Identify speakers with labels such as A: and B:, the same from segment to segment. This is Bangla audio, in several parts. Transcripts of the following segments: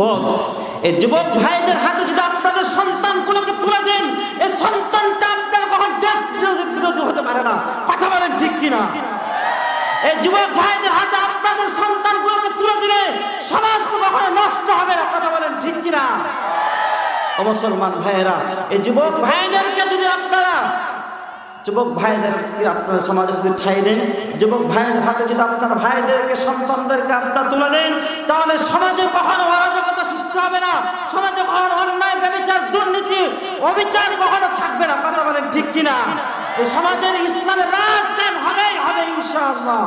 A: পথ। এই যুবক ভাইদের হাতে যদি আপনাদের সন্তানগুলোকে তুলে দেন, এই সন্তানটা আপনার কখন দেশ বিরোধী হতে পারে না। কথা বলেন ঠিক কিনা? এই যুবক ভাইদের হাতে আপনাদের সন্তানগুলোকে তুলে দিলে সমাজ তো কখনো নষ্ট হবে না। কথা বলেন ঠিক কিনা? ও মুসলমান ভাইয়েরা, এই যুবক ভাইদেরকে যদি আপনারা সমাজে যদি ঠাই দেন, যুবক ভাইদের হাতে যদি আপনার ভাইদেরকে সন্তানদেরকে আপনারা তুলে দেন, তাহলে সমাজে কখনো অরাজকতা সৃষ্টি হবে না। সমাজে কখনো অন্যায়, ব্যভিচার, দুর্নীতি, অবিচার কখনো থাকবে না। কথা বলেন ঠিক কিনা? এই সমাজের ইসলামের রাজ কায়েম হবেই হবে ইনশাআল্লাহ।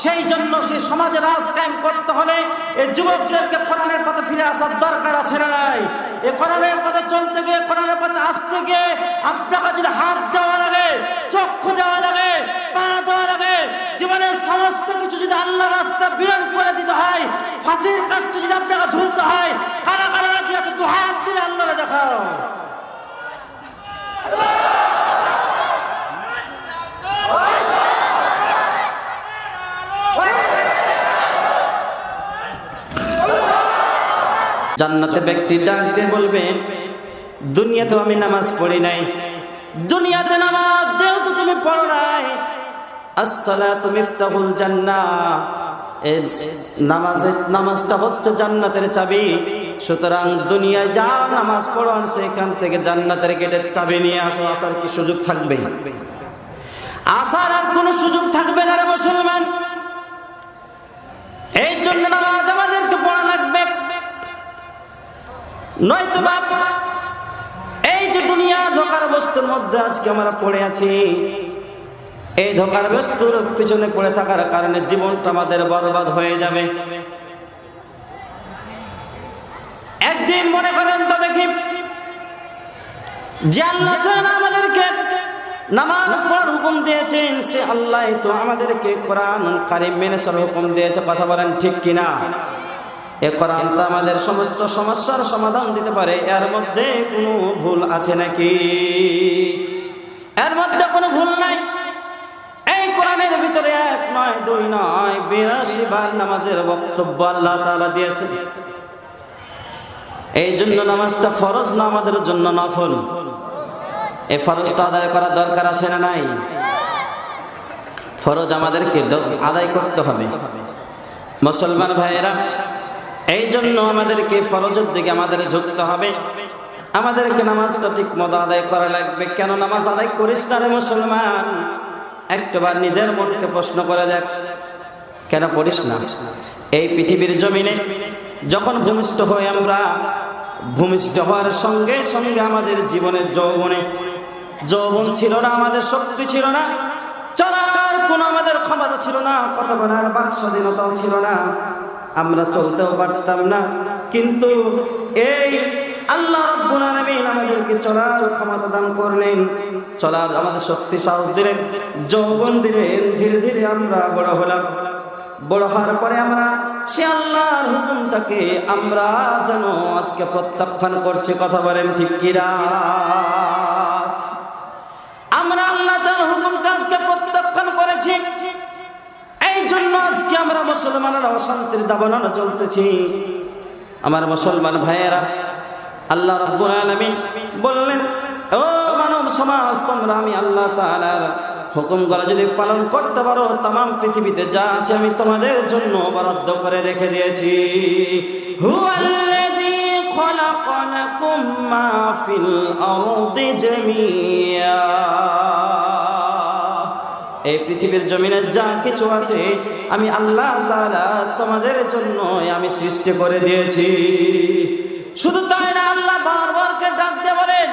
A: সেই জন্য সেই সমাজে রাজ কায়েম করতে হলে এই যুবকদেরকে কোরআনের পথে ফিরে আসার দরকার আছে না নাই? এই কোরআনের পথে চলতে গিয়ে, কোরআনের পথে আসতে গিয়ে আপনাকে যদি হাত দেওয়া লাগে, চক্ষু দেওয়া লাগে, পা দেওয়া লাগে, জীবনের সমস্ত কিছু যদি আল্লাহ রাস্তা বিরান করে দিতে হয়, ফাঁসির কাজটা যদি আপনাকে ঝুলতে হয়, কারা কারা রাজি আছে দু হাত দিলে আল্লাহরে দেখাও। জান্নাতে ব্যক্তি ডাক দিয়ে বলবেন, দুনিয়াতে আমি নামাজ পড়ি নাই, দুনিয়াতে নামাজ যেহেতু তুমি পড়ো নাই, আসসালাতু মিফতাহুল জান্নাহ, নামাজটা হচ্ছে জান্নাতের চাবি। সুতরাং দুনিয়ায় যা নামাজ পড়ো সেখান থেকে জান্নাতের গেটের চাবি নিয়ে আসো। আসার কি সুযোগ থাকবে? আসার আর কোনো সুযোগ থাকবে না রে মুসলমান। এই জন্য নামাজ আমাদেরকে পড়া লাগবে, নয়তো বাপ এই যে দুনিয়া ধোকার বস্তুর মধ্যে আজকে আমরা পড়ে আছি, এই ধোকার বস্তুর পিছনে পড়ে থাকার কারণে জীবনটা আমাদের বরবাদ হয়ে যাবে। একদিন মনে করেন তো দেখি যে আল্লাহ আমাদেরকে নামাজ পড়ার হুকুম দিয়েছেন, সে আল্লাহ তো আমাদেরকে কোরআনুল কারীম মেনে চলার হুকুম দিয়েছে। কথা বলেন ঠিক কিনা? এই কোরআনটা আমাদের সমস্ত সমস্যার সমাধান দিতে পারে। এর মধ্যে কোনো ভুল আছে নাকি? এর মধ্যে কোনো ভুল নাই। এই কোরআনের ভিতরে 1 নয় 2 নয় 82 বার নামাজের বক্তব্য আল্লাহ তাআলা দিয়েছেন। এই জন্য নামাজটা ফরজ না আমাদের জন্য নফল। এই ফরজটা আদায় করা দরকার আছে না নাই? ফরজ আমাদেরকে আদায় করতে হবে মুসলমান ভাইয়েরা। এই জন্য আমাদেরকে ফরজের দিকে আমাদের ঝুঁকতে হবে। আমাদেরকে নামাজটা ঠিক মতো আদায় করা লাগবে। কেন নামাজ আদায় করিস না রে মুসলমান? একবার নিজের মনকে প্রশ্ন করে দেখ, কেন পড়িস না? এই পৃথিবীর জমিনে যখন ভূমিষ্ঠ হই আমরা, ভূমিষ্ঠ হওয়ার সঙ্গে সঙ্গে আমাদের জীবনের যৌবন ছিল না, আমাদের শক্তি ছিল না, চলার কোনো আমাদের ক্ষমতা ছিল না, কথা বলার বাক স্বাধীনতাও ছিল না, আমরা চলতেও পারতাম না। কিন্তু এই আল্লাহ রাব্বুল আলামিন আমাদেরকে চলার ক্ষমতা দান করলেন, চলার আমাদের শক্তি সাহস দিলেন, যৌবন দিলেন। ধীরে ধীরে আমরা বড় হলাম। বড় হওয়ার পরে আমরা সে আল্লাহর হুকুমটাকে আমরা যেন আজকে প্রত্যাখ্যান করছি। কথা বলেন ঠিক কিনা? আমরা আল্লাহ তাআলার হুকুমকে আজকে প্রত্যাখ্যান করেছি। এই জন্য আজকে আমরা মুসলমানরা অশান্তির দাবানলে চলতেছি। আমার মুসলমান ভাইয়েরা, আল্লাহ রাব্বুল আলামিন বললেন, ও মানব সমাজ, তোমরা আমি আল্লাহ তাআলার হুকুমগুলো যদি পালন করতে পারো, तमाम পৃথিবীতে যা আছে আমি তোমাদের জন্য বরাদ্দ করে রেখে দিয়েছি। হুয়াল্লাযী খলাকালাকুম মা ফিল আরদি জামিয়া, এই পৃথিবীর জমিনে যা কিছু আছে আমি আল্লাহ তাআলা তোমাদের জন্য আমি সৃষ্টি করে দিয়েছি। শুধু তাই না, আল্লাহ বারবারকে ডাক দিয়ে বলেন,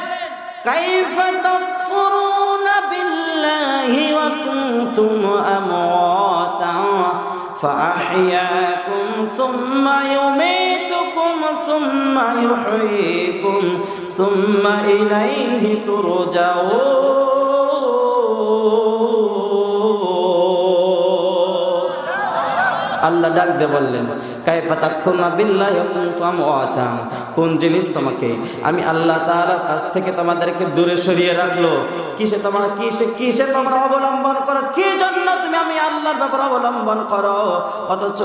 A: কাইফা তাকফুরুনা বিল্লাহি ওয়া কুনতুম আমওয়াতান ফাআহইয়াকুম সুম্মা ইউমীতুকুম সুম্মা ইউহয়ীকুম সুম্মা ইলাইহি তুরজাউন। আল্লাহ ডাক দিয়ে বললেন, কাইফা তাকফুরুনা বিল্লাহি ওয়া কুনতুম আমওয়াতা, কোন জিনিস তোমাকে আমি আল্লাহ তাআলার কাছ থেকে তোমাদেরকে দূরে সরিয়ে রাখলো? কিসে তোমরা অবলম্বন করো? কি জন্য তুমি আমি আল্লাহর ব্যাপারে অবলম্বন করো? অথচ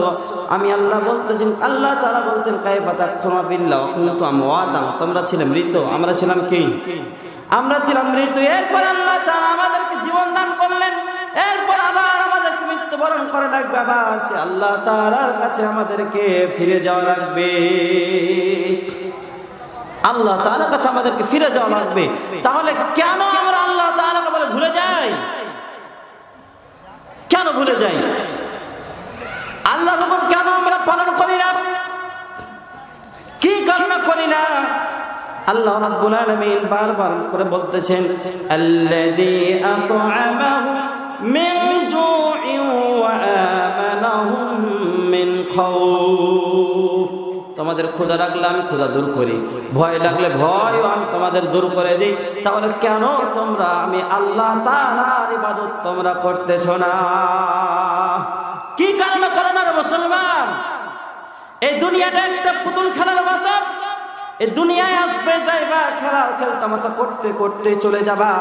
A: আমি আল্লাহ বলতেছেন, আল্লাহ তাআলা বলতেন, কাইফা তাকফুরুনা বিল্লাহি ওয়া কুনতুম আমওয়াতা, তোমরা ছিলে মৃত, আমরা ছিলাম কি? আমরা ছিলাম মৃত। এরপর আল্লাহ তাআলা আমাদেরকে জীবন দান করলেন, এরপর আবার আমাদেরকে মৃত্যুবরণ করা লাগবে, আবার সে আল্লাহ তাআলার কাছে আমাদেরকে ফিরে যাওয়া লাগবে। আল্লাহ তাআলার কাছে আমাদেরকে ফিরে যাওয়া লাগবে। তাহলে কেন আমরা আল্লাহ তাআলাকে বলে ভুলে যাই? কেন ভুলে যাই? আল্লাহর হুকুম কেন আমরা পালন করি না? কি কারণে করি না? আল্লাহ রাব্বুল আলামিন বারবার করে বলতেছেন, আল্লাযী আত'আমাহুম মিন জু'ইন ওয়া আমানাহুম মিন খাউফ। তোমাদের ক্ষুধা লাগলে আমি ক্ষুধা দূর করি, ভয় লাগলে ভয়ও আমি তোমাদের দূর করে দিই। তাহলে কেন তোমরা আমি আল্লাহ তাআলার ইবাদত তোমরা করতেছো না? কি কারণে করো না রে মুসলমান? এই দুনিয়াটা একটা পুতুল খেলার মতো। এই দুনিয়ায় আসবে, যাইবা, খেলতামাশা করতে করতে চলে যাবা।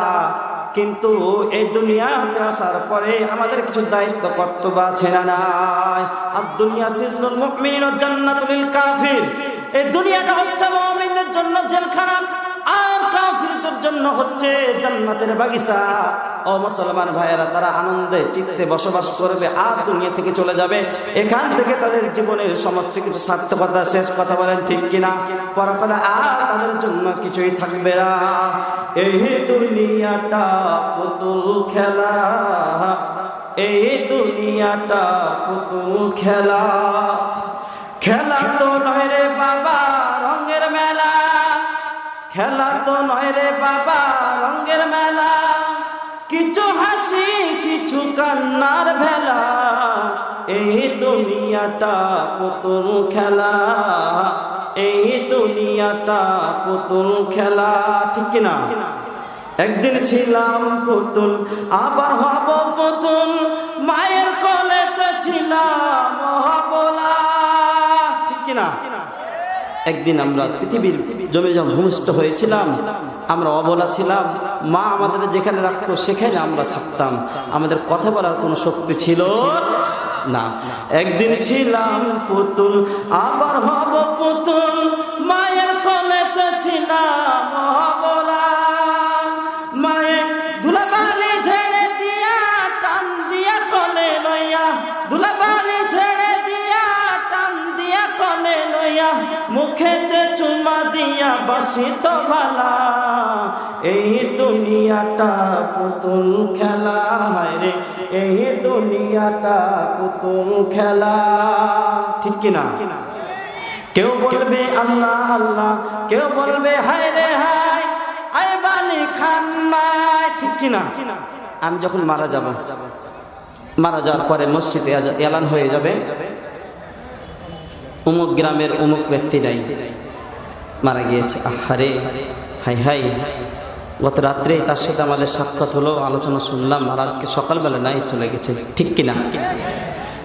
A: কিন্তু এই দুনিয়াতে আসার পরে আমাদের কিছু দায়িত্ব কর্তব্য আছে না নাই? আর দুনিয়া সিজনুল মুমিনিন ওয়া জান্নাতুল লিল কাফির। এই দুনিয়াটা হচ্ছে মুমিনদের জন্য জেলখানা, আর কাফিরদের জন্য হচ্ছে জান্নাতের বাগিচা। ও মুসলমান ভাইয়েরা, তারা আনন্দে চিত্তে বসবাস করবে আর দুনিয়া থেকে চলে যাবে। এখান থেকে তাদের জীবনের সমস্ত কিছু সার্থকতা শেষ। কথা বলেন ঠিক কিনা? পরকালে আর তাদের জন্য কিছুই থাকবে না। এই দুনিয়াটা পুতুল খেলা, এই দুনিয়াটা পুতুল খেলা। খেলা তো নয় রে বাবা রঙের মেলা, খেলা তো নয় রে বাবা রঙের মেলা। কিছু হাসি কিছু কান্নার ভেলা, এই দুনিয়াটা পুতুল খেলা, এই দুনিয়াটা পুতুল খেলা। ঠিক কিনা? একদিন ছিলাম পুতুল, আবার হব পুতুল, মায়ের কোলেতে ছিলাম অবলা। ঠিক কিনা? একদিন আমরা পৃথিবীর জমি যখন ভূমিষ্ঠ হয়েছিলাম, আমরা অবলা ছিলাম। মা আমাদের যেখানে রাখতো সেখানে আমরা থাকতাম, আমাদের কথা বলার কোনো শক্তি ছিল না। একদিন ছিলাম পুতুল, আবার হব পুতুল, মায়ের কোলেতে ছিলাম অবলা। মায়ের ধুলাবালি ঝেড়ে দিয়া টান দিয়া কোলে লইয়া, ধুলাবালি ঝেড়ে দিয়া টান দিয়া কোলে লইয়া, মুখেতে চুমা দিয়া বসিত ভালা। এই দুনিয়াটা পুতুল খেলা, রে এই দুনিয়াটা পুতুল খেলা। ঠিক কিনা? কেউ বলবে আল্লাহ আল্লাহ, কেউ বলবে হায় রে হায়, আয় বালি খান নাই। ঠিক কিনা? আমি যখন মারা যাব, মারা যাওয়ার পরে মসজিদে এলান হয়ে যাবে, অমুক গ্রামের অমুক ব্যক্তি নাই, মারা গিয়েছে। আহারে হাই হাই, গত রাত্রে তার সাথে আমাদের সাক্ষাৎ হলো, আলোচনা শুনলাম, আর আজকে সকালবেলা নাই চলে গেছে। ঠিক কিনা?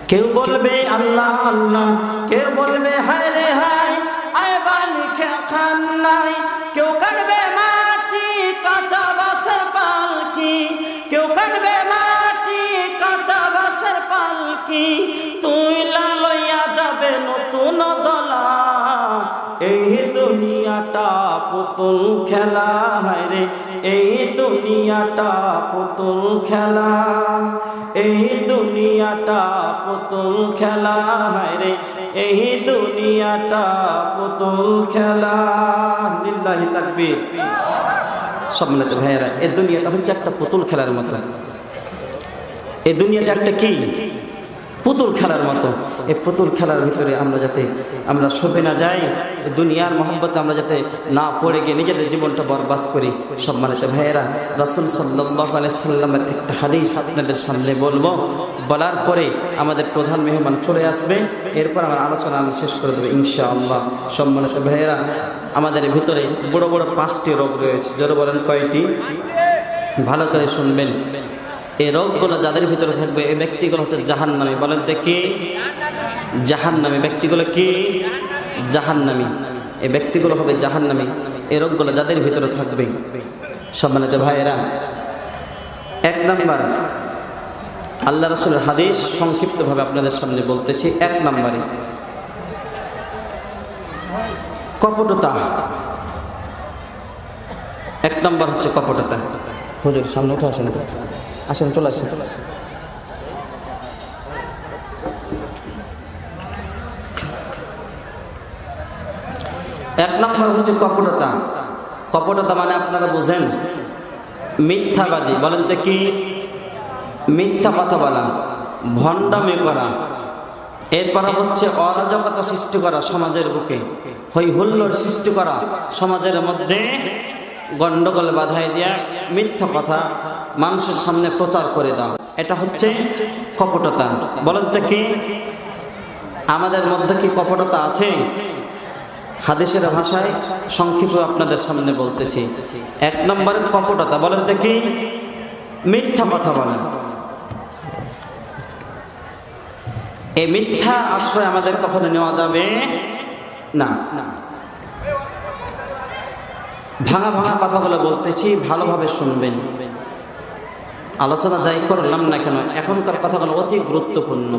A: কেউ বলবে আল্লাহ আল্লাহ, কেউ বলবে হায় রে হায়, আয় বালি খান নাই। কেউ কাটবে মাটি কাঁচা বাঁশের পালকি, কেউ কাটবে মাটি কাঁচা বাঁশের পালকি, তুই লইয়া যাবে নতুন দলা। এই দুনিয়াটা পুতুল খেলা, হায় রে এই দুনিয়াটা পুতুল খেলা, এই দুনিয়াটা পুতুল খেলা, হায় রে এই দুনিয়াটা পুতুল খেলা। লিল্লাহি তাকবীর। সম্মানিত ভাইয়েরা, এই দুনিয়াটা হচ্ছে একটা পুতুল খেলার মতো। এই দুনিয়াটা একটা কি? পুতুল খেলার মতো। এই পুতুল খেলার ভিতরে আমরা যাতে আমরা শোভে না যাই, দুনিয়ার মহব্বতে আমরা যাতে না পড়ে গিয়ে নিজেদের জীবনটা বরবাদ করি। সম্মানিত ভাইয়েরা, রাসূল সাল্লাল্লাহু আলাইহি সাল্লামের একটা হাদিস আপনাদের সামনে বলবো, বলার পরে আমাদের প্রধান মেহমান চলে আসবে, এরপর আমার আলোচনা আমি শেষ করে দেবো ইনশাআল্লাহ। সম্মানিত ভাইয়েরা, আমাদের ভিতরে বড় বড় 5টি রোগ রয়েছে। যারা বলেন কয়টি? ভালো করে শুনবেন। এই রোগগুলো যাদের ভিতরে থাকবে এই ব্যক্তিগুলো হচ্ছে জাহান্নামী। বলেন তো কি? জাহান্নামী ব্যক্তিগুলো কি? জাহান্নামী। এই ব্যক্তিগুলো হবে জাহান্নামী, এই রোগগুলো যাদের ভিতরে থাকবে। সম্মানিত ভাইয়েরা, 1 নম্বর আল্লাহ রাসূলের হাদিস সংক্ষিপ্তভাবে আপনাদের সামনে বলতেছি। 1 নম্বরে কপটতা। 1 নম্বর হচ্ছে কপটতা। হুজুর সামনে উঠে আসেন, আসেন, চলে আসেন। 1 নম্বর হচ্ছে কপটতা। কপটতা মানে আপনারা বুঝেন, মিথ্যাবাদী। বলেন তো কি? মিথ্যা কথা বলা, ভণ্ডামি করা। এরপরে হচ্ছে অরাজকতা সৃষ্টি করা সমাজের বুকে, হই হুল্লোড় সৃষ্টি করা সমাজের মধ্যে, গন্ডগোল বাধাই দেয়া, মিথ্যা কথা মানুষের সামনে প্রচার করে দাও, এটা হচ্ছে কপটতা। বলেন তো কি আমাদের মধ্যে কি কপটতা আছে? হাদিসের ভাষায় সংক্ষেপে আপনাদের সামনে বলতেছি। 1 নম্বরের কপটতা। বলেন তো কি? মিথ্যা কথা বলেন। এই মিথ্যা আশ্রয় আমাদের কখনো নেওয়া যাবে না। ভাঙা ভাঙা কথাগুলো বলতেছি, ভালোভাবে শুনবেন। আলোচনা যাই করলাম না কেন, এখনকার কথাগুলো অতি গুরুত্বপূর্ণ।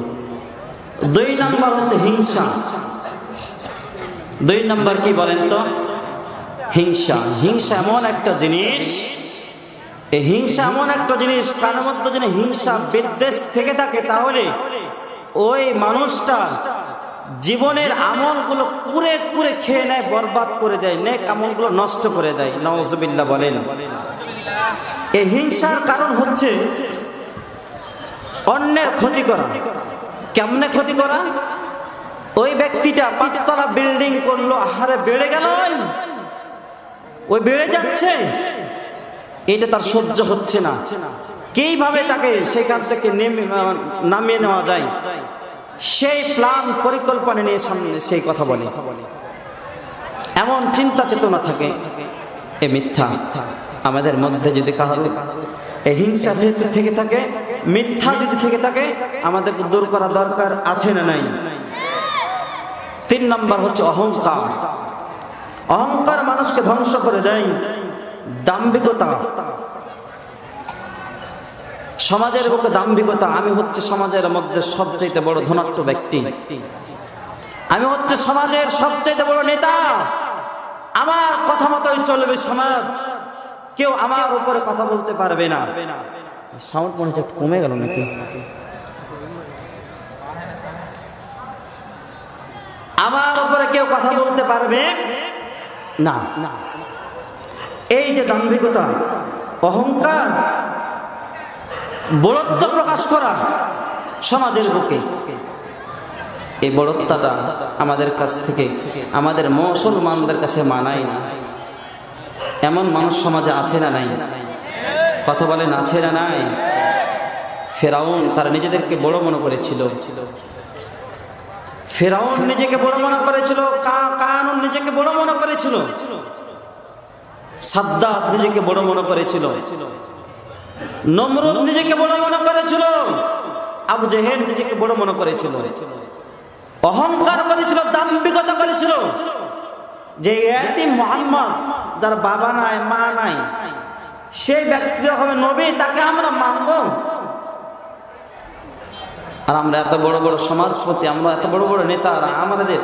A: 2 নম্বর হচ্ছে হিংসা। 2 নম্বর কি বলেন তো? হিংসা। হিংসা এমন একটা জিনিস, এই হিংসা এমন একটা জিনিস, কার মধ্যে যদি হিংসা বিদ্বেষ থেকে থাকে তাহলে ওই মানুষটা জীবনের আমলগুলো কুরে কুরে খেয়ে নেয়, বরবাদ করে দেয়, নেক আমলগুলো নষ্ট করে দেয়। নাউজুবিল্লাহ বলেন। এই হিংসার কারণ হচ্ছে অন্যের ক্ষতি করা। কেমনে ক্ষতি করা? ওই ব্যক্তিটা 5 তলা বিল্ডিং করলো, আহারে বেড়ে গেল, ওই বেড়ে যাচ্ছে, এটা তার সহ্য হচ্ছে না। কিভাবে তাকে সেখান থেকে নামিয়ে নেওয়া যায় সেই প্ল্যান পরিকল্পনা নিয়ে সামনে সেই কথা বলে, এমন চিন্তা চেতনা থাকে। এ মিথ্যা। আমাদের মধ্যে যদি কারো এই হিংসা থেকে থাকে, মিথ্যা যদি থেকে থাকে, আমাদেরকে দূর করা দরকার আছে না নাই? 3 নম্বর হচ্ছে অহংকার। অহংকার মানুষকে ধ্বংস করে দেয়। দাম্ভিকতা। সমাজের বুকে দাম্ভিকতা। আমি হচ্ছে সমাজের মধ্যে সবচেয়ে বড় ধনাঢ্য ব্যক্তি, আমি হচ্ছে সমাজের সবচেয়ে বড় নেতা, আমার কথা মতোই চলবে সমাজ, কেউ আমার উপরে কথা বলতে পারবে না। সাউন্ড মনে হচ্ছে কমে গেল নাকি? আমার উপরে কেউ কথা বলতে পারবে না। এই যে দাম্ভিকতা, অহংকার, বড়ত্ব প্রকাশ করা সমাজের বুকে, এই বড়ত্বটা আমাদের কাছ থেকে, আমাদের মুসলমানদের কাছে মানায় না। এমন মানুষ সমাজে আছে না নাই? কথা বলেন, আছে না নাই? ফেরাউন তারা নিজেদেরকে বড় মনে করেছিল। ফেরাউন নিজেকে বড় মনে করেছিল, কারুন নিজেকে বড় মনে করেছিল, সাদ্দাত নিজেকে বড় মনে করেছিল, নমরুদ নিজেকে বড় মনে করেছিল, আবু জেহেল নিজেকে বড় মনে করেছিল, অহংকার করেছিল, দাম্ভিকতা করেছিল। যে এতিম মুহাম্মদ, যার বাবা নাই মা নাই, সেই ব্যক্তিরা হবে নবী, তাকে আমরা মানব। আর আমরা এত বড় বড় সমাজপতি, আমরা এত বড় বড় নেতা, আমাদের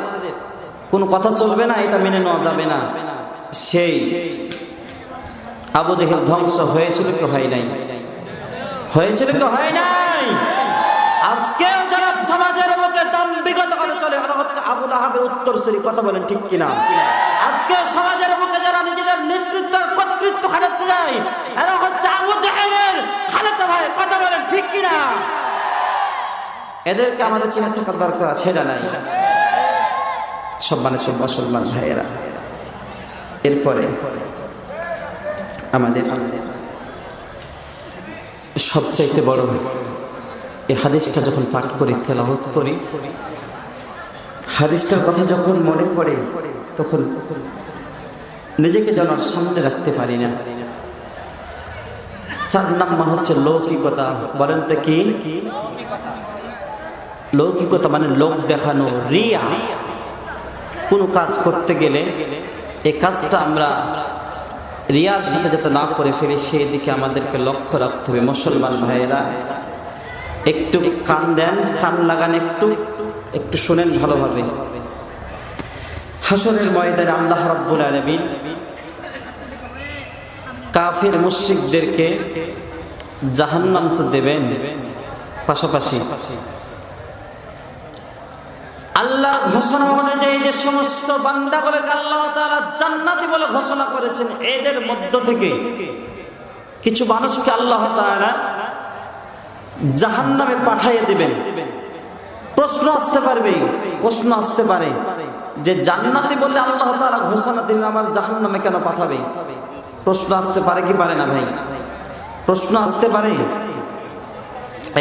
A: কোনো কথা চলবে না, এটা মেনে নেওয়া যাবে না। সেই আবু জেহেল ধ্বংস হয়েছিল কি হয় নাই? হয়েছিল কি হয় নাই? আজকেও যারা সমাজের বুকে দাম্ভিকতা করে চলে, ওরা হচ্ছে আবু লাহাবের উত্তরসূরি। কথা বলেন ঠিক কিনা? আজকেও সমাজের বুকে যারা নিজেদের নেতৃত্বের কর্তৃত্ব খাটাতে যায়, এরা হচ্ছে আবু জেহেলের খালাতো ভাই। কথা বলেন ঠিক কিনা? এদেরকে আমাদের চিনে থাকার দরকার আছে না নাই? সম্মানিত মুসলমান ভাইয়েরা, এরপরে আমাদের সবচাইতে বড় এই হাদিসটা যখন পাঠ করি, তেলাওয়াত করি, হাদিসটার কথা যখন মনে পড়ে, তখন নিজেকে যেন সামনে রাখতে পারি না। 4 নম্বর হচ্ছে লৌকিকতা। বলেন তো কি লৌকিকতা? মানে লোক দেখানো, রিয়া। কোনো কাজ করতে গেলে এই কাজটা আমরা রিয়ার সাথে যাতে না করে ফেলি সেই দিকে আমাদেরকে লক্ষ্য রাখতে হবে। মুসলমান ভাইয়েরা একটু কান দেন, কান লাগান, একটু শুনেন ভালোভাবে। হাসরের ময়দানে আল্লাহ রাব্বুল আলামিন কাফির মুশরিকদেরকে জাহান্নাম তো দেবেন, পাশাপাশি আল্লাহ ঘোষণা অনুযায়ী যে সমস্ত বান্দাগুলোকে আল্লাহ তাআলা জান্নাতি বলে ঘোষণা করেছেন, এদের মধ্য থেকে কিছু মানুষকে আল্লাহ তাআলা জাহান্নামে পাঠিয়ে দিবেন। প্রশ্ন আসতে পারে যে জান্নাতি বলে আল্লাহ তাআলা ঘোষণা দিলেন, আমার জাহান্নামে কেন পাঠাবে? প্রশ্ন আসতে পারে কি পারে না ভাই? প্রশ্ন আসতে পারে।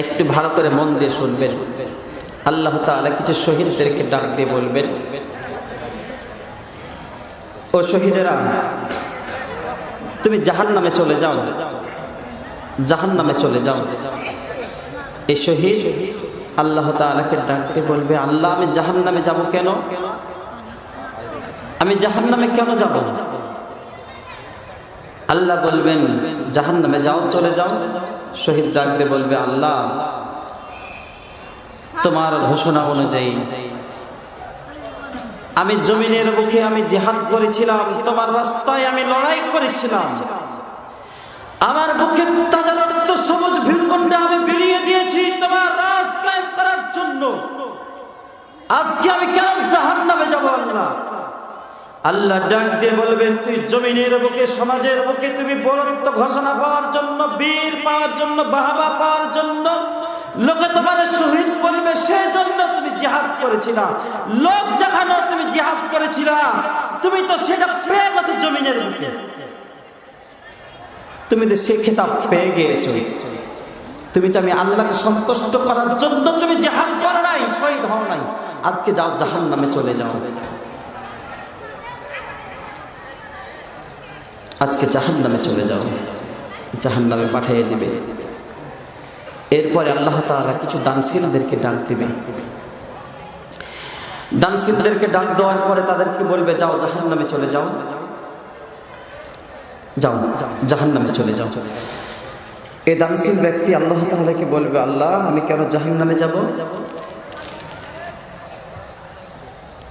A: একটু ভালো করে মন দিয়ে শুনবেন। আল্লাহ তাআলা কিছু শহীদদেরকে ডাক দিয়ে বলবেন, ও শহীদেরা, তুমি জাহান্নামে চলে যাও, জাহান্নামে চলে যাও। এই শহীদ আল্লাহ তাআলাকে ডাক দিয়ে বলবে, আল্লাহ আমি জাহান্নামে যাব কেন? আমি জাহান্নামে কেন যাব? আল্লাহ বলবেন, জাহান্নামে যাও, চলে যাও। শহীদ ডাক দিয়ে বলবে, আল্লাহ তোমার ঘোষণা অনুযায়ী আমি জমিনের বুকে আমি জিহাদ করেছিলাম, তোমার রাস্তায় আমি লড়াই করেছিলাম, আমার বুকে তাজা রক্ত সবুজ ভূখণ্ডে আমি বিলিয়ে দিয়েছি তোমার রাজ কায়েম করার জন্য। আজকে আমি কেন জাহান্নামে যাব? আল্লাহ ডাক দিয়ে বলবেন, তুই জমিনের বুকে, সমাজের বুকে তুমি বীরত্ব ঘোষণা পাওয়ার জন্য, বীর পাওয়ার জন্য, বাহাবা পাওয়ার জন্য, লোকে তোমার শহীদ বলবে, সেজন্য তুমি জিহাদ করেছিলা। লোক দেখানো তুমি জিহাদ করেছিলা, তুমি তো সেটা পেয়ে গেছো জমিনের বুকে, তুমি তো সে খেতাব পেয়ে গিয়েছো। তুমি তো আমি আল্লাহকে সন্তুষ্ট করার জন্য তুমি জিহাদ করো নাই, শহীদ হও নাই। আজকে যাও, জাহান্নামে চলে যাও। আজকে জাহান্নামে চলে যাও, জাহান্নামে পাঠিয়ে দিবে। এরপরে আল্লাহ তাআলা কিছু দানশীলদেরকে ডাক দিবে। দানশীলদেরকে ডাক দেওয়ার পরে তাদেরকে বলবে, যাও জাহান্নামে চলে যাও, যাও জাহান্নামে চলে যাও। এই দানশীল ব্যক্তি আল্লাহ তাআলাকে বলবে, আল্লাহ আমি কেন জাহান্নামে যাব?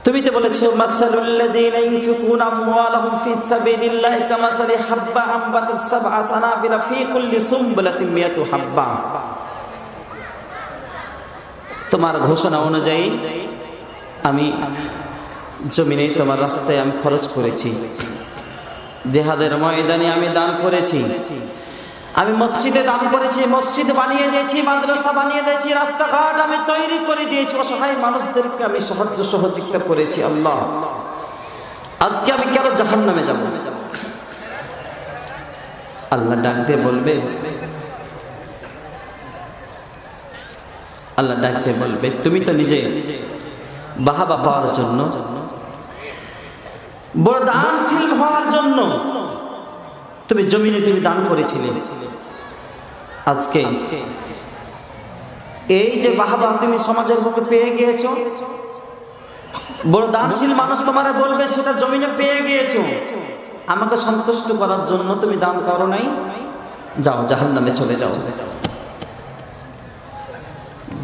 A: তুমি তো বলেছো, মাসালুল লাযীনা ইউনফিকুনা আমওয়ালাহুম ফি সাবিলিল্লাহি কামাসালি হাব্বা আমবাতাস সাবআ সানাবিলা ফি কুল্লি সুমবুলাতিন মিয়াতু হাব্বা। তোমার ঘোষণা অনুযায়ী আমি জমিনে তোমার রাস্তায় আমি খরচ করেছি, জিহাদের ময়দানে আমি দান করেছি, আমি মসজিদে দান করেছি, মসজিদ বানিয়ে দিয়েছি, মাদ্রাসা বানিয়ে দিয়েছি, রাস্তাঘাট আমি তৈরি করে দিয়েছি, অসহায় মানুষদেরকে আমি সাহায্য সহযোগিতা করেছি। আল্লাহ আজকে আমি কেন জাহান্নামে যাব? আল্লাহ ডাক দিয়ে বলবে, আল্লাহ ডাক দিয়ে বলবে, তুমি তো নিজে বাহাবা পাওয়ার জন্য, বড় দানশীল হওয়ার জন্য তুমি জমিনে তুমি দান করেছিলে। আজকে এই যে বাহাবা তুমি সমাজের বুকে পেয়ে গিয়েছো, বড় দানশীল মানুষ তোমারে বলবে সেটা জমিনে পেয়ে গিয়েছো, আমাকে সন্তুষ্ট করার জন্য তুমি দান করো নাই, যাও জাহান্নামে চলে যাও,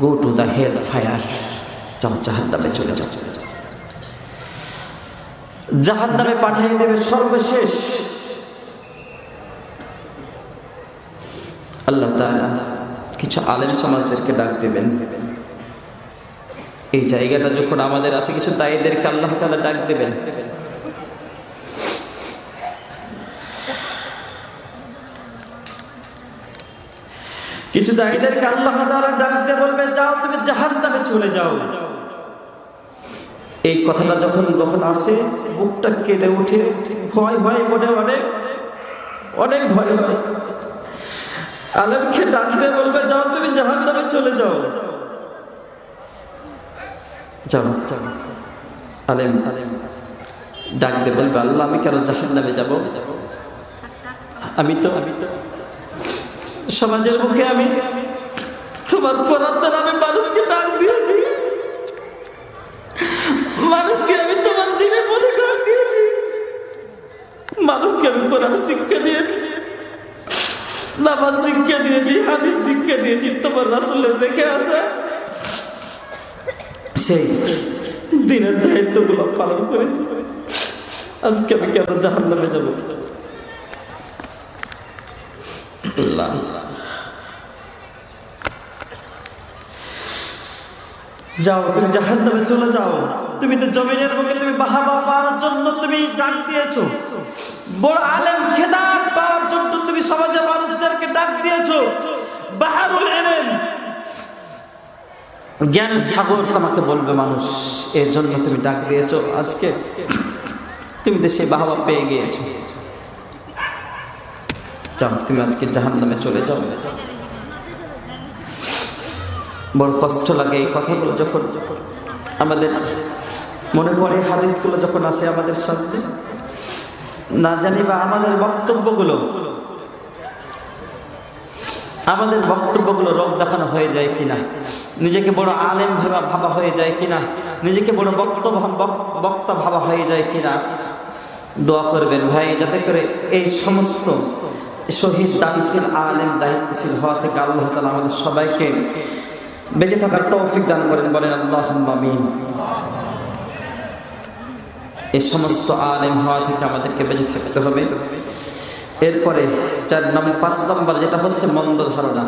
A: go to the hell fire, যাও জাহান্নামে চলে যাও। জাহান্নামে পাঠিয়ে দেবে সর্বশেষ। আল্লাহ তাআলা কিছু আলেম সমাজদেরকে ডাক দেবেন। এই জায়গাটা যখন আমাদের আসে, কিছু দায়ীদেরকে আল্লাহ তাআলা ডাক দেবেন। কিছু দায়ীদেরকে আল্লাহ তাআলা ডাক দিয়ে বলবে, যাও তুমি জাহান্নামে চলে যাও। এই কথাটা যখন আসে, বুকটা কেঁদে ওঠে, ভয় ভয় মনে অনেক ভয় হয়। আলেমকে ডাক দিয়ে বলবে, যাও তুমি জাহান্নামে চলে যাও, যাও। আলেম ডাক দিয়ে বলবে, আল্লাহ আমি কেন জাহান্নামে যাব? আমি তো সমাজের মুখে আমি তোমার কোরআন দ্বারা আমি মানুষকে ডাক দিয়েছি, মানুষকে আমি তোমার দ্বীনের মধ্যে ডাক দিয়েছি, মানুষকে আমি কোরআন শিক্ষা দিয়েছি, নামাজ শিক্ষা দিয়েছি, হাদিস শিক্ষা দিয়েছি, তোমার রাসূলের দেখে আসা সেই দিনের দায়িত্বগুলো পালন করেছি। আজকে আমি কেন জাহান্নামে যাব? যাও, তুমি জাহান্নামে চলে যাও। তুমি তো জমিনের বুকে তুমি বাহাবা পাওয়ার জন্য তুমি ডাক দিয়েছো, বড় আলেম খেতাব পাওয়ার জন্য তুমি সমাজের মানুষদেরকে ডাক দিয়েছো। বাহারুল ইলম, জ্ঞান সাগর তোমাকে বলবে মানুষ, এর জন্য তুমি ডাক দিয়েছো। আজকে তুমি তো সেই বাহাবা পেয়ে গিয়েছো। যাও, তুমি আজকে জাহান্নামে চলে যাও। বড় কষ্ট লাগে এই কথাগুলো যখন আমাদের মনে পড়ে, হাদিসগুলো যখন আসে আমাদের সামনে, না জানি বা আমাদের বক্তব্যগুলো রোগ দেখানো হয়ে যায় কিনা, নিজেকে বড় আলেম ভাবা হয়ে যায় কিনা, নিজেকে বড় বক্তা ভাবা হয়ে যায় কিনা। দোয়া করবেন ভাই, যাতে করে এই সমস্ত শহীদ দায়িত্বশীল আলেম দায়িত্বশীল হওয়া থেকে আল্লাহ তাআলা আমাদের সবাইকে বেঁচে থাকার তৌফিক দান করেন। বলেন আল্লাহুম্মা আমিন। এই সমস্ত আলেম হওয়া থেকে আমাদেরকে বেঁচে থাকতে হবে। এরপরে 5 নম্বর যেটা হচ্ছে মন্দ ধারণা।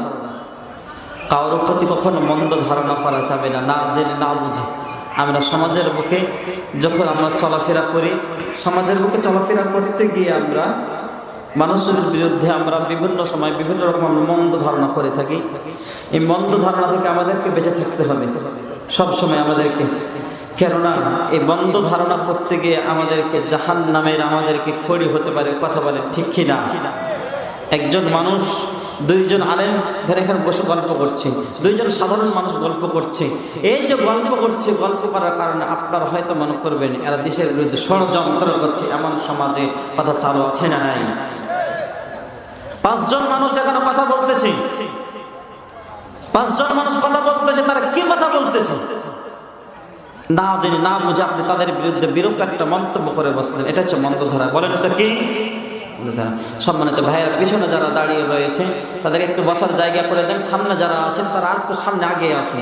A: কারোর প্রতি কখনো মন্দ ধারণা করা যাবে না, না জেনে না বুঝে। আমরা সমাজের বুকে যখন আমরা চলাফেরা করি, সমাজের বুকে চলাফেরা করতে গিয়ে আমরা মানুষের বিরুদ্ধে আমরা বিভিন্ন সময় বিভিন্ন রকম মন্দ ধারণা করে থাকি। এই মন্দ ধারণা থেকে আমাদেরকে বেঁচে থাকতে হবে সব সময় আমাদেরকে, কেননা এই মন্দ ধারণা করতে গিয়ে আমাদেরকে জাহান্নামের আমাদেরকে খড়ি হতে পারে। কথা বলে ঠিক কিনা? একজন মানুষ, দুইজন আলেম ধরে এখানে বসে গল্প করছে, দুইজন সাধারণ মানুষ গল্প করছে। এই যে গল্প করছে, গল্প করার কারণে আপনারা হয়তো মনে করবেন এরা দেশের বিরুদ্ধে ষড়যন্ত্র করছে। এমন সমাজে কথা চালু আছে না নাই? 5 জন মানুষ এখানে কথা বলতেছে, 5 জন মানুষ কথা বলতেছে। তারা কি কথা বলতেছে না জেনে না বুঝে আপনি তাদের বিরুদ্ধে বিরূপ একটা মন্তব্য করে বসলেন, এটা হচ্ছে মন্দ ধারা। বলেন তো কি? সম্মানিত ভাইয়েরা, পিছনে যারা দাঁড়িয়ে রয়েছে তাদের একটু বসার জায়গা করে দেন। সামনে যারা আছেন তারা আর একটু সামনে আগে আসুন।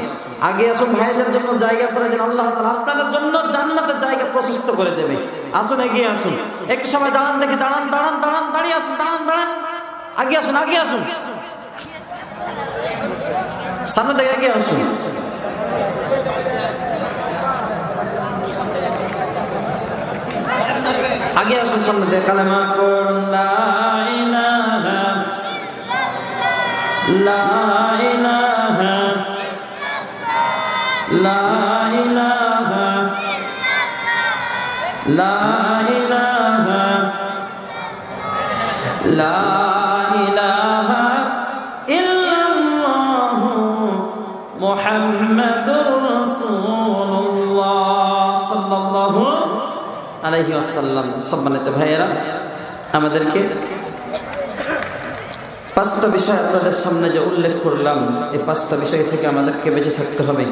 A: ভাইদের জন্য জায়গা করে দেন। আল্লাহ তাআলা আপনাদের জন্য জান্নাতের জায়গা প্রশস্ত করে দেবে। আসুন, এগিয়ে আসুন। একটু সময় দাঁড়ান দেখি, দাঁড়ান, দাঁড়িয়ে আসুন, দাঁড়ান, আগে আসুন, সামনে থেকে এগিয়ে আসুন। আগে আসুন, সামনে থেকে কালেমা পড়ুন। লা ইলাহা লা ইলাহা লা ইলাহা লা ইলাহা লা ইলাহা ইল্লাল্লাহু মুহাম্মাদুর রাসূলুল্লাহ সাল্লাল্লাহু আলাইহি ওয়াসাল্লাম। সম্মানিত ভাইয়েরা, আমাদেরকে 5টা বিষয় আপনাদের সামনে যে উল্লেখ করলাম, এই 5টা বিষয় থেকে আমাদেরকে বেঁচে থাকতে হবে।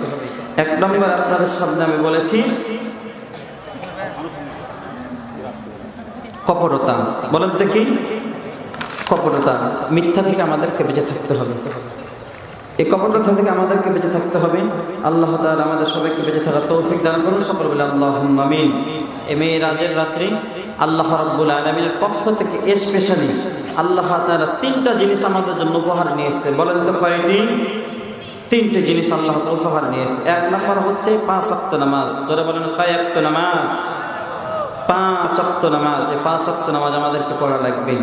A: 1 নম্বর আপনাদের সামনে আমি বলেছি কপটতা। বলেন তো কি? কপটতা, মিথ্যা থেকে আমাদেরকে বেঁচে থাকতে হবে। এই কপটতা থেকে আমাদেরকে বেঁচে থাকতে হবে। আল্লাহ তাআলা আমাদের সবাইকে বেঁচে থাকার তৌফিক দান করুন। সকল বলে আল্লাহুম্মা আমিন। এই মেরাজের রাত্রি আল্লাহ রাব্বুল আলামিনের পক্ষ থেকে স্পেশালি আল্লাহ তাআলা 3টা জিনিস আমাদের জন্য উপহার নিয়ে এসেছে। বলেন তো কয়টি? 3টে জিনিস আল্লাহ তাআলা উপহার নিয়ে এসেছে। 1 নম্বর হচ্ছে 5 ওয়াক্ত নামাজ। জোরে বলেন, কয় ওয়াক্ত নামাজ? 5 ওয়াক্ত নামাজ। এই 5 ওয়াক্ত নামাজ আমাদেরকে পড়া লাগবে।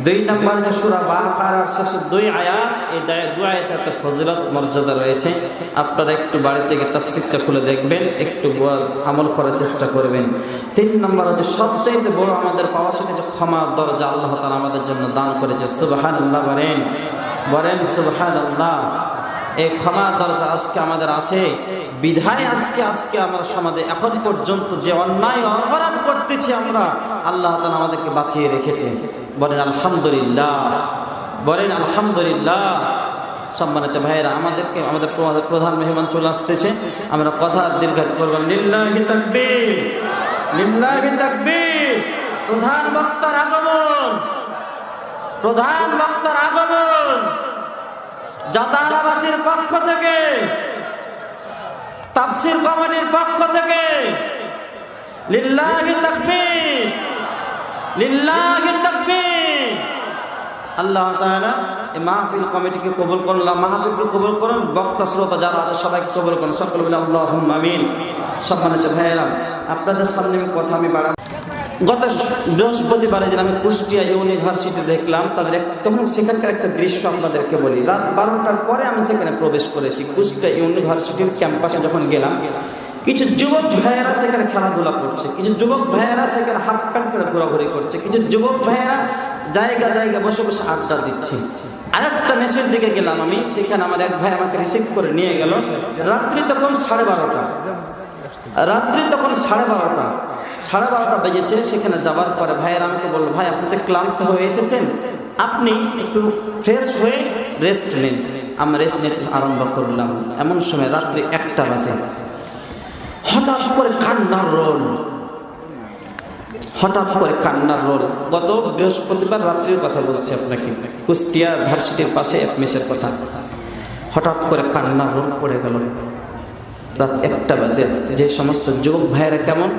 A: 2 নম্বর যে সূরা বাকারার শেষের 2 আয়াত, এই 2 আয়াতে ফজিলত মর্যাদা রয়েছে। আপনারা একটু বাড়ি থেকে তাফসীরটা খুলে দেখবেন, একটু আমল করার চেষ্টা করবেন। 3 নম্বর হচ্ছে সবচেয়ে বড় আমাদের পাওয়া সেটা যে ক্ষমার দরজা আল্লাহ তাআলা আমাদের জন্য দান করেছে। সুবহানাল্লাহ বলেন সুবহানাল্লাহ। এই ক্ষমা দরজা আজকে আমাদের আছে বিধায় আজকে আমরা সমাজে এখন পর্যন্ত যে অন্যায় অপরাধ করতেছি আমরা, আল্লাহ তাআলা আমাদেরকে বাঁচিয়ে রেখেছেন। বলেন আলহামদুলিল্লাহ। বলেন আলহামদুলিল্লাহ। সম্মানিত ভাইয়েরা, আমাদের প্রধান মেহমান চলে আসতেছে, আমরা কথা দীর্ঘায়িত করব। লিল্লাহি তাকবীর, লিল্লাহি তাকবীর। প্রধান বক্তার আগমন, প্রধান বক্তার আগমন। জাতারাবাসীর পক্ষ থেকে, তাফসীর কমিটির পক্ষ থেকে লিল্লাহি তাকবীর, লিল্লাহি তাকবীর। আল্লাহ তাআলা এই মাহফিল কমিটিকে কবুল করুন, মাহফিলকে কবুল করুন, বক্তা শ্রোতা যারা আছে সবাইকে কবুল করুন, সকলে বলে আল্লাহুম্মা আমিন। সম্মানিত ভাইয়েরা, আপনাদের সামনে কথা আমি বাড়াবো। গত বৃহস্পতিবারে দিন আমি কুষ্টিয়া ইউনিভার্সিটি দেখলাম, তখন সেখানকার একটা দৃশ্য আপনাদেরকে বলি। রাত 12টার পরে আমি সেখানে প্রবেশ করেছি। কুষ্টিয়া ইউনিভার্সিটির ক্যাম্পাসে যখন গেলাম, কিছু যুবক ভাইয়েরা সেখানে খেলাধুলা করছে, কিছু যুবক ভাইয়েরা সেখানে হাফ প্যান্ট করে ঘোরাঘুরি করছে, কিছু যুবক ভাইয়েরা জায়গা জায়গা বসে বসে আড্ডা দিচ্ছে। আরেকটা মেসের দিকে গেলাম আমি, সেখানে আমার এক ভাই আমাকে রিসিভ করে নিয়ে গেল। রাত্রি তখন 12:30, রাত্রি তখন 12:30, 12:30 বেজেছে। সেখানে যাবার পরে ভাইয়েরা আমাকে বললো, ভাই আপনি তো ক্লান্ত হয়ে এসেছেন, আপনি একটু ফ্রেশ হয়ে রেস্ট নিন। আমরা রেস্ট নিতে আরম্ভ করলাম। এমন সময় রাত্রি 1টা বাজে, হঠাৎ করে কান্নার রোল, হঠাৎ করে কান্নার রোল। গত বৃহস্পতিবার রাত্রির কথা বলছি আপনাকে, কুষ্টিয়া ভার্সিটির পাশে এক মেসের কথা। হঠাৎ করে কান্নার রোল পড়ে গেল রাত 1টা বাজে। যে সমস্ত যুবক ভাইয়েরা কেমন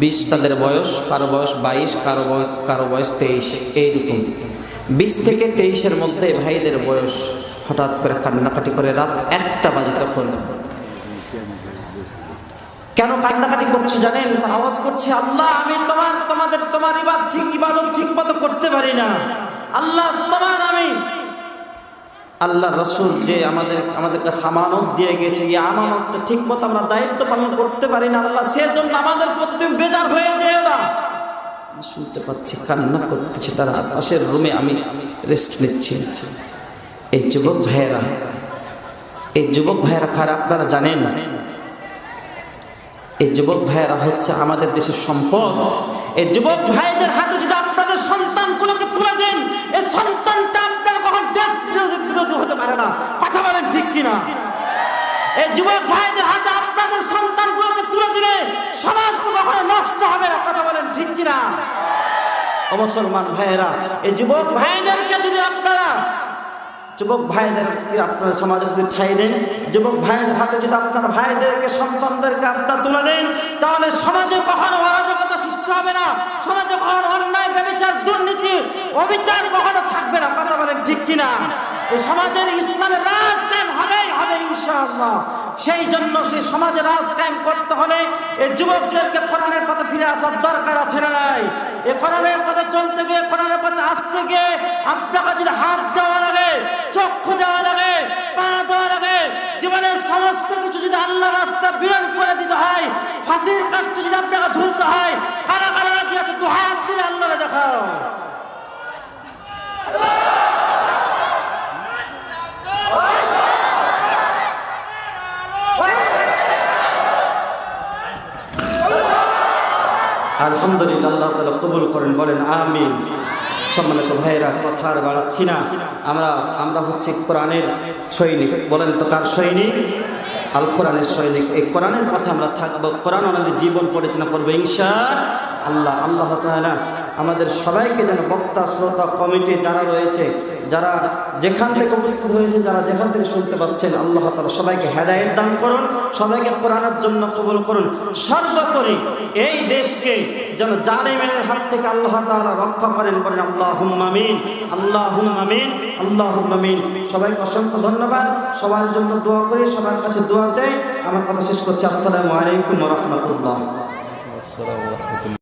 A: 20 তাদের বয়স, কারো বয়স 22, কারো বয়স 23, এইরকম 20 থেকে 23-এর মধ্যে ভাইদের বয়স, হঠাৎ করে কান্নাকাটি করে রাত 1টা বাজে। তখন কেন কান্নাকাটি করছে জানেন? তার আওয়াজ করছে, আল্লাহ আমি তোমার ইবাদত ঠিক মতো করতে পারি না। আল্লাহ আমি আল্লাহ রাসূল যে আমাদের কাছে আমানত দিয়ে গেছে, এই আমানতটা ঠিক মতো আমরা দায়িত্ব পালন করতে পারি না। আল্লাহ সেজন্য আমাদের প্রতি তুমি বেজার হয়ে যেও না। শুনতে পাচ্ছি কান্না করতেছে তারা, পাশের রুমে আমি রেস্ট নিচ্ছি। এই যুবক ভাইয়েরা কারা আপনারা জানেন? এই যুবক ভাইয়েরা হচ্ছে আমাদের দেশের সম্পদ। এই যুবক ভাইদের হাতে যদি আপনাদের সন্তানগুলোকে তুলে দেন, এই সন্তানটা আপনার কখন দেশ বিরোধী হতে পারে না। কথা বলেন ঠিক কিনা? এই যুবক ভাইদের হাতে আপনাদের সন্তানগুলোকে তুলে দিলে সমাজ তো কখনো নষ্ট হবে না। কথা বলেন ঠিক কিনা? ও মুসলমান ভাইয়েরা, এই যুবক ভাইদেরকে যদি আপনারা সমাজে যদি ঠাঁই দেন, যুবক ভাইদের হাতে যদি আপনার ভাইদেরকে সন্তানদেরকে আপনারা তুলে দেন, তাহলে সমাজে কখনো অরাজকতা সৃষ্টি হবে না, সমাজে কখনো অন্যায়, ব্যভিচার, দুর্নীতি, অবিচার কখনো থাকবে না। কথা বলেন ঠিক কিনা? এই সমাজের ইসলামের রাজ কায়েম হবে ইনশাআল্লাহ। সেই জন্য সেই সমাজের রাজ কায়েম করতে হলে এই যুবকদেরকে কোরআনের পথে ফিরে আসার দরকার আছে না নাই? এই কোরআনের পথে চলতে গিয়ে, কোরআনের পথে আসতে গিয়ে আপনাকে যদি হাত দেওয়া লাগে, চক্ষু দেওয়া লাগে, পা দেওয়া লাগে, জীবনের সমস্ত কিছু যদি আল্লাহ রাস্তা বিরান করে দিতে হয়, ফাঁসির কাজটা যদি আপনাকে ঝুলতে হয়, কারা কারা রাজি আছে? দু হাত দিলে আল্লাহরে দেখাও। আলহামদুলিল্লাহ, আল্লাহ তাআলা কবুল করেন, বলেন আমিন। সম্মানিত ভাইয়েরা, কথা আর বাড়াচ্ছি না। আমরা হচ্ছে কোরআনের সৈনিক। বলেন তো কার সৈনিক? আল কোরআনের সৈনিক। এই কোরআনের পথে আমরা থাকবো, কোরআন আমাদের জীবন পরিচালনা করবো ইনশাআল্লাহ। আল্লাহ তাআলা আমাদের সবাইকে যেন বক্তা, শ্রোতা, কমিটি যারা রয়েছে, যারা যেখান থেকে উপস্থিত হয়েছে, যারা যেখান থেকে শুনতে পাচ্ছেন, আল্লাহ তাআলা সবাইকে হেদায়েত দান করুন, সবাইকে কোরআনের জন্য কবুল করুন। সর্বোপরি এই দেশকে যেন জালিমের হাত থেকে আল্লাহ তাআলা রক্ষা করেন, বলেন আল্লাহুম্মা আমিন, আল্লাহুম্মা আমিন, আল্লাহুম্মা আমিন। সবাইকে অসংখ্য ধন্যবাদ। সবার জন্য দোয়া করি, সবার কাছে দোয়া চাই। আমার কথা শেষ করছি। আসসালামু আলাইকুম ওয়া রাহমাতুল্লাহ।